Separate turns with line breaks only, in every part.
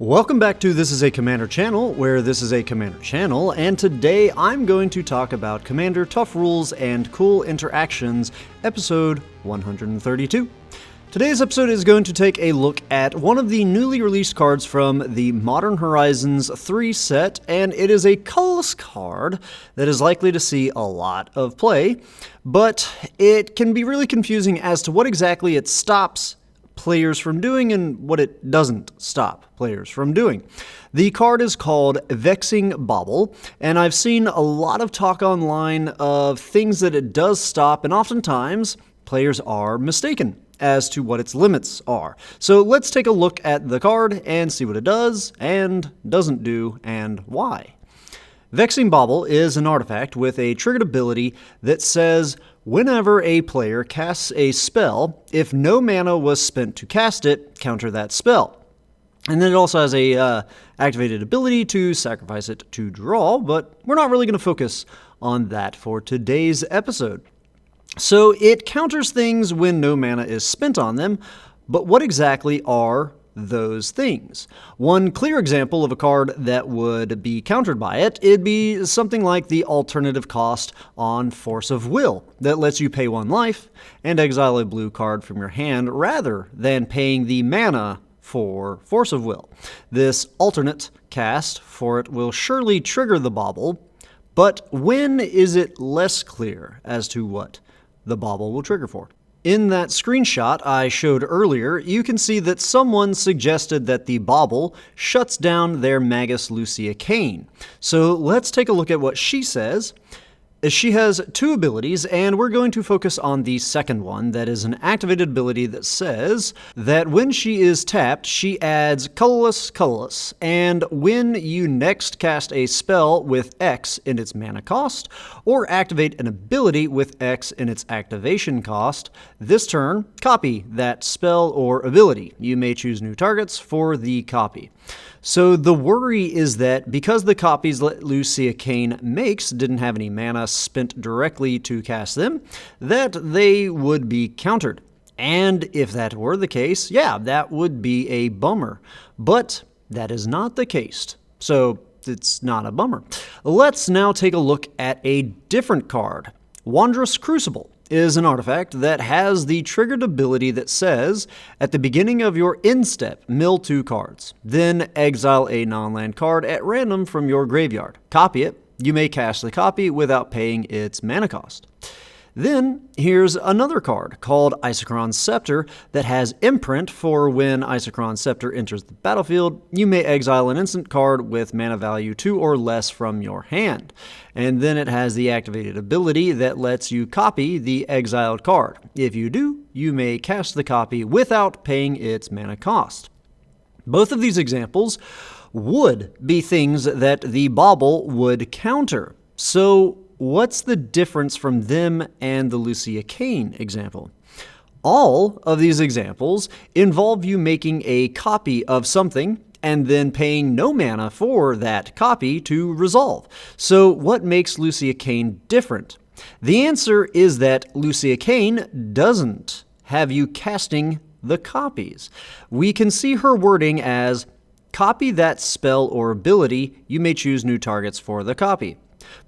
Welcome back to This is a Commander channel, where this is a Commander channel, and today I'm going to talk about Commander Tough Rules and Cool Interactions, episode 132. Today's episode is going to take a look at one of the newly released cards from the Modern Horizons 3 set, and it is a colorless card that is likely to see a lot of play, but it can be really confusing as to what exactly it stops players from doing and what it doesn't stop players from doing. The card is called Vexing Bauble, and I've seen a lot of talk online of things that it does stop, and oftentimes players are mistaken as to what its limits are. So let's take a look at the card and see what it does and doesn't do and why. Vexing Bauble is an artifact with a triggered ability that says whenever a player casts a spell, if no mana was spent to cast it, counter that spell. And then it also has a activated ability to sacrifice it to draw, but we're not really going to focus on that for today's episode. So it counters things when no mana is spent on them, but what exactly are those things? One clear example of a card that would be countered by it, it'd be something like the alternative cost on Force of Will that lets you pay 1 life and exile a blue card from your hand rather than paying the mana for Force of Will. This alternate cast for it will surely trigger the bauble, but when is it less clear as to what the bauble will trigger for? In that screenshot I showed earlier, you can see that someone suggested that the bauble shuts down their Magus Lucea cane. So let's take a look at what she says. She has 2 abilities, and we're going to focus on the second one. That is an activated ability that says that when she is tapped, she adds colorless, and when you next cast a spell with X in its mana cost, or activate an ability with X in its activation cost, this turn, copy that spell or ability. You may choose new targets for the copy. So the worry is that because the copies that Lucea Cane makes didn't have any mana spent directly to cast them, that they would be countered. And if that were the case, yeah, that would be a bummer. But that is not the case. So it's not a bummer. Let's now take a look at a different card. Wondrous Crucible is an artifact that has the triggered ability that says, at the beginning of your end step, mill 2 cards. Then exile a non-land card at random from your graveyard. Copy it. You may cast the copy without paying its mana cost. Then, here's another card called Isochron's Scepter that has imprint for when Isochron's Scepter enters the battlefield, you may exile an instant card with mana value 2 or less from your hand. And then it has the activated ability that lets you copy the exiled card. If you do, you may cast the copy without paying its mana cost. Both of these examples would be things that the bauble would counter. So what's the difference from them and the Lucea Cane example? All of these examples involve you making a copy of something and then paying no mana for that copy to resolve. So what makes Lucea Cane different? The answer is that Lucea Cane doesn't have you casting the copies. We can see her wording as, copy that spell or ability, you may choose new targets for the copy.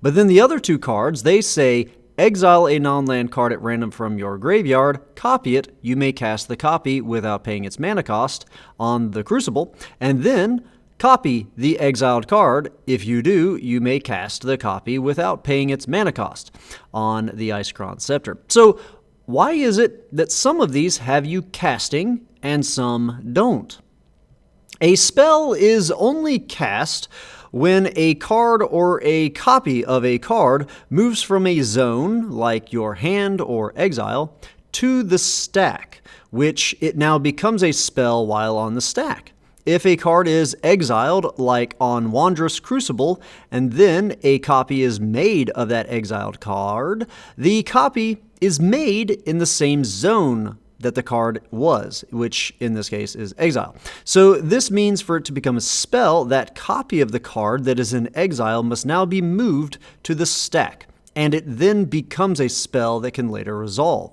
But then the other 2 cards, they say, exile a non-land card at random from your graveyard, copy it, you may cast the copy without paying its mana cost on the Crucible, and then copy the exiled card. If you do, you may cast the copy without paying its mana cost on the Isochron's Scepter. So why is it that some of these have you casting and some don't? A spell is only cast when a card or a copy of a card moves from a zone, like your hand or exile, to the stack, which it now becomes a spell while on the stack. If a card is exiled, like on Wondrous Crucible, and then a copy is made of that exiled card, the copy is made in the same zone that the card was, which in this case is exile. So this means for it to become a spell, that copy of the card that is in exile must now be moved to the stack, and it then becomes a spell that can later resolve.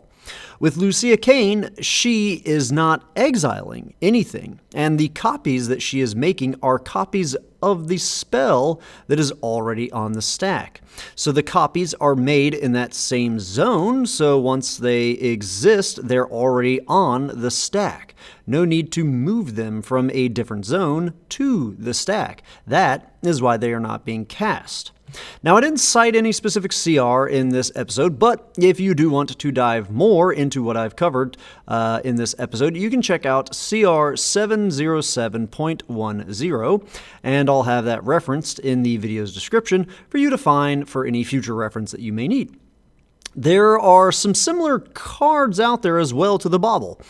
With Lucea Kane, she is not exiling anything, and the copies that she is making are copies of the spell that is already on the stack. So the copies are made in that same zone, so once they exist, they're already on the stack. No need to move them from a different zone to the stack. That is why they are not being cast. Now, I didn't cite any specific CR in this episode, but if you do want to dive more into what I've covered in this episode, you can check out CR 707.10, and I'll have that referenced in the video's description for you to find for any future reference that you may need. There are some similar cards out there as well to the Bauble,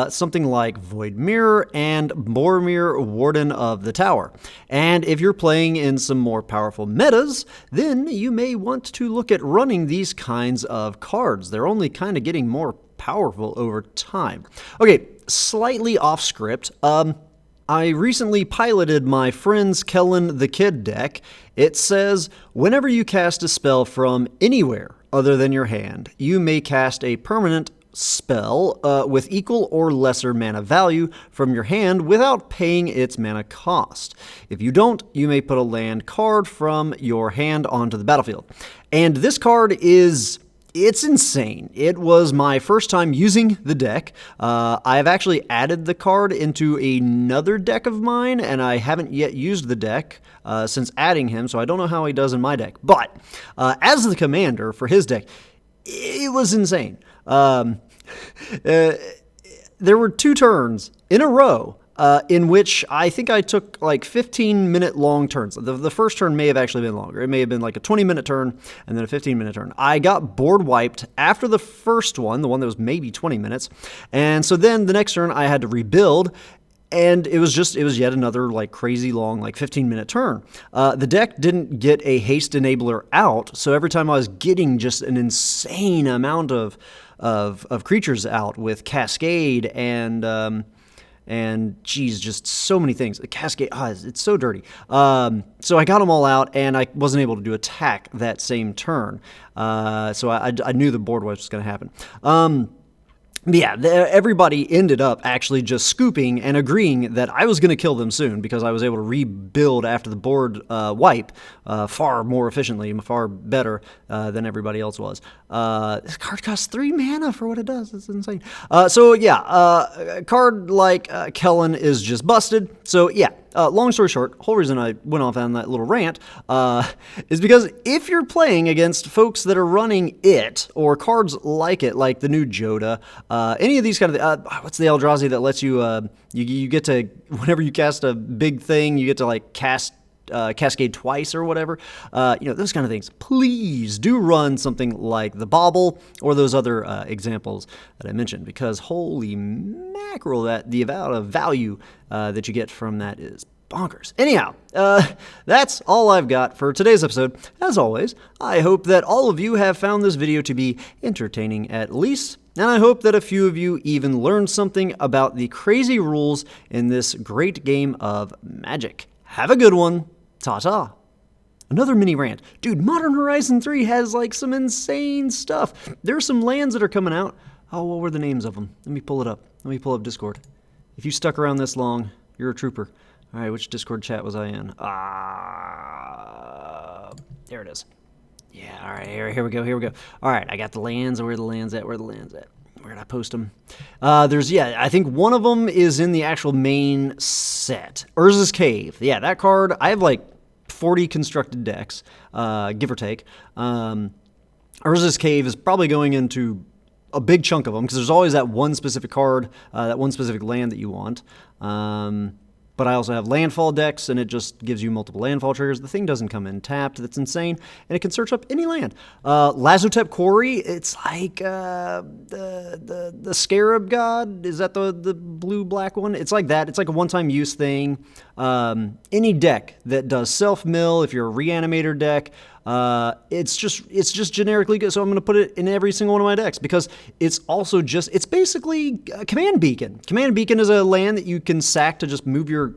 something like Void Mirror and Boromir, Warden of the Tower. And if you're playing in some more powerful metas, then you may want to look at running these kinds of cards. They're only kind of getting more powerful over time. Okay, slightly off script. I recently piloted my friend's Kellen the Kid deck. It says, whenever you cast a spell from anywhere other than your hand, you may cast a permanent spell with equal or lesser mana value from your hand without paying its mana cost. If you don't, you may put a land card from your hand onto the battlefield. And this card it's insane. It was my first time using the deck. I have actually added the card into another deck of mine, and I haven't yet used the deck since adding him, so I don't know how he does in my deck. But as the commander for his deck, it was insane. There were 2 turns in a row in which I think I took like 15-minute long turns. The first turn may have actually been longer. It may have been like a 20-minute turn and then a 15-minute turn. I got board wiped after the first one, the one that was maybe 20 minutes. And so then the next turn I had to rebuild. And it was yet another like crazy long, like 15-minute turn. The deck didn't get a haste enabler out, so every time I was getting just an insane amount of creatures out with Cascade and geez, just so many things. The Cascade, it's so dirty. So I got them all out, and I wasn't able to do attack that same turn. So I knew the board wipe was going to happen. Yeah, everybody ended up actually just scooping and agreeing that I was going to kill them soon because I was able to rebuild after the board wipe far more efficiently, far better than everybody else was. This card costs 3 mana for what it does. It's insane. So yeah, a card like Kellen is just busted. So yeah. Long story short, whole reason I went off on that little rant is because if you're playing against folks that are running it or cards like it, like the new Joda, any of these kind of what's the Eldrazi that lets you you get to, whenever you cast a big thing, you get to like cast Cascade twice or whatever, those kind of things. Please do run something like the Bauble or those other examples that I mentioned, because holy mackerel, that the amount of value that you get from that is bonkers. Anyhow, that's all I've got for today's episode. As always, I hope that all of you have found this video to be entertaining at least, and I hope that a few of you even learned something about the crazy rules in this great game of Magic. Have a good one. Ta-ta. Another mini rant. Dude, Modern Horizon 3 has like some insane stuff. There's some lands that are coming out. Oh, what were the names of them? Let me pull it up. Let me pull up Discord. If you stuck around this long, you're a trooper. All right, which Discord chat was I in? There it is. Yeah, all right, here we go. All right, I got the lands. Where are the lands at? Where did I post them? I think one of them is in the actual main set. Urza's Cave. Yeah, that card, I have like 40 constructed decks, give or take. Urza's Cave is probably going into a big chunk of them, because there's always that one specific card, that one specific land that you want. But I also have landfall decks, and it just gives you multiple landfall triggers. The thing doesn't come in tapped. That's insane. And it can search up any land. Lazotep Quarry, it's like the Scarab God. Is that the blue-black one? It's like that. It's like a one-time use thing. Any deck that does self-mill, if you're a reanimator deck, it's just generically good. So I'm going to put it in every single one of my decks, because it's also it's basically a Command Beacon. Command Beacon is a land that you can sack to just move your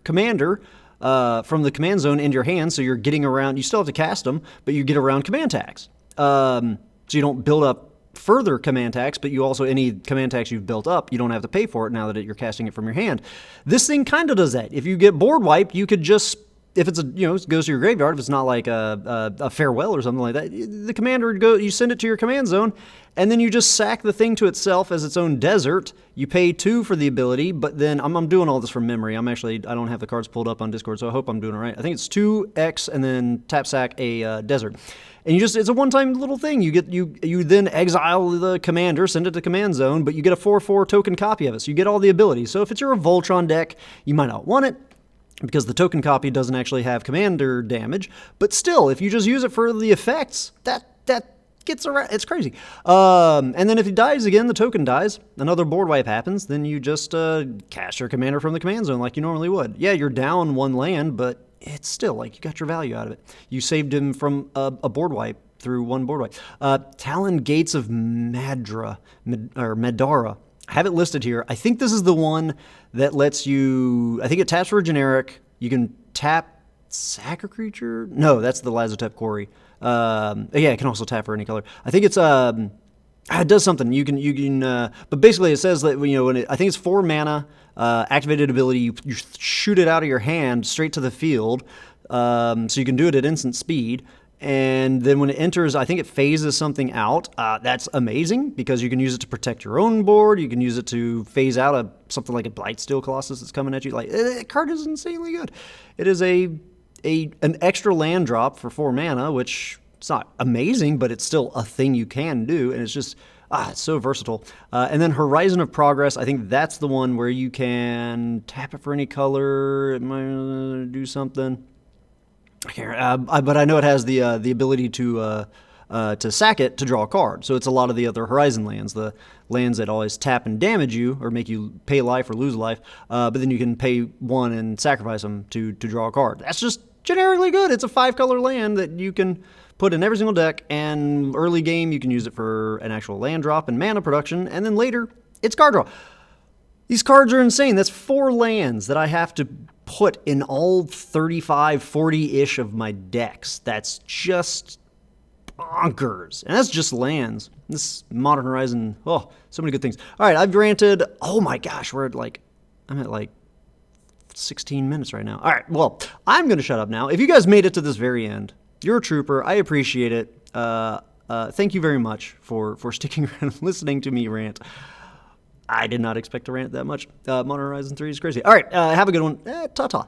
commander from the command zone into your hand. So you're getting around. You still have to cast them, but you get around command tags. So you don't build up further command tax, but you also, any command tax you've built up, you don't have to pay for it now that you're casting it from your hand. This thing kind of does that. If you get board wiped, you could just, if it's it goes to your graveyard, if it's not like a farewell or something like that, the commander would go, you send it to your command zone, and then you just sack the thing to itself as its own desert. You pay 2 for the ability, but then I'm doing all this from memory. I don't have the cards pulled up on Discord, so I hope I'm doing it right. I think it's 2x and then tap sack a desert. And it's a one-time little thing. You then exile the commander, send it to command zone, but you get a 4/4 token copy of it, so you get all the abilities. So if it's your Voltron deck, you might not want it, because the token copy doesn't actually have commander damage, but still, if you just use it for the effects, that gets around. It's crazy. And then if he dies again, the token dies, another board wipe happens, then you just cast your commander from the command zone like you normally would. Yeah, you're down 1 land, but it's still like you got your value out of it. You saved him from a board wipe through 1 board wipe. Talon Gates of Madara. I have it listed here. I think this is the one that lets you, I think it taps for a generic. You can tap sack a creature. No, that's the Lazotep Quarry. Yeah, it can also tap for any color. I think it's, it does something. You can, but basically it says that, I think it's 4 mana, activated ability, you shoot it out of your hand straight to the field. So you can do it at instant speed. And then when it enters, I think it phases something out. That's amazing because you can use it to protect your own board. You can use it to phase out something like a Blightsteel Colossus that's coming at you. Like, that card is insanely good. It is an extra land drop for 4 mana, which it's not amazing, but it's still a thing you can do. And it's just, it's so versatile. And then Horizon of Progress, I think that's the one where you can tap it for any color. It might do something. I can't, but I know it has the ability to sack it to draw a card. So it's a lot of the other Horizon lands, the lands that always tap and damage you or make you pay life or lose life. But then you can pay 1 and sacrifice them to draw a card. That's just generically good. It's a 5-color land that you can put in every single deck, and early game you can use it for an actual land drop and mana production, and then later it's card draw. These cards are insane. That's 4 lands that I have to put in all 35, 40-ish of my decks. That's just bonkers. And that's just lands. This Modern Horizon, so many good things. All right, I've granted, oh my gosh, I'm at like 16 minutes right now. All right, well, I'm going to shut up now. If you guys made it to this very end, you're a trooper. I appreciate it. Thank you very much for sticking around and listening to me rant. I did not expect to rant that much. Modern Horizon 3 is crazy. All right, have a good one. Ta-ta.